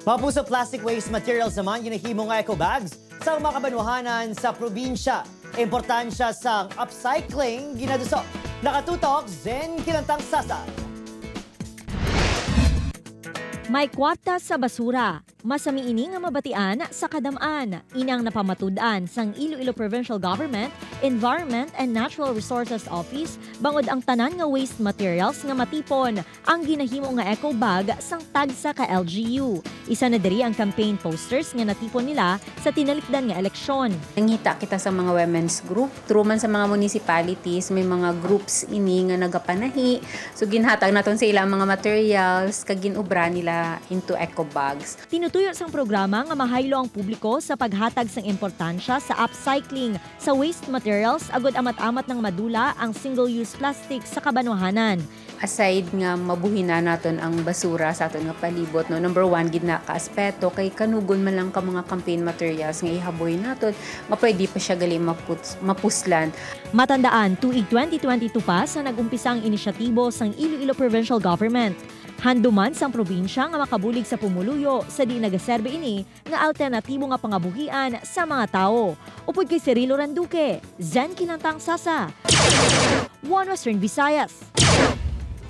Mapuso plastic waste materials naman ginahimo nga eco bags sa mga kabanwahanan sa probinsya. Importansya sa upcycling ginaduso. Nakatutok, Zen Kilantang Sasa. May kwarta sa basura. Masami ini nga mabatian sa kadamaan. Inang napamatudan sang Iloilo Provincial Government, Environment and Natural Resources Office bangod ang tanan nga waste materials nga matipon ang ginahimo nga eco bag sang tagsa ka LGU. Isa na diri ang campaign posters nga natipon nila sa tinalikdan nga eleksyon. Nangita kita sa mga women's group, through man sa mga municipalities, may mga groups ini nga nagapanahi. So ginhatag naton sa ilang mga materials kag ginubra nila into eco bags. Tinutuyo sang programa nga mahaylo ang publiko sa paghatag sang importansya sa upcycling sa waste materials agod amat-amat ng madula ang single-use plastic sa kabanwahanan. Aside nga mabuhi na naton ang basura sa aton nga palibot, no, number one gid na ka aspeto kay kanugon man lang ka mga campaign materials nga ihaboy naton nga pwede pa siya gali mapuslan. Matandaan tuig 2022 pa sa nagumpisa ang inisyatibo sang Iloilo Provincial Government. Handuman sang probinsya nga makabulig sa pumuluyo sa di nagaserbe ini nga alternatibo nga pangabuhian sa mga tao. Upod kay Cirilo Randuque, Zen Kilantang Sasa, One Western Visayas.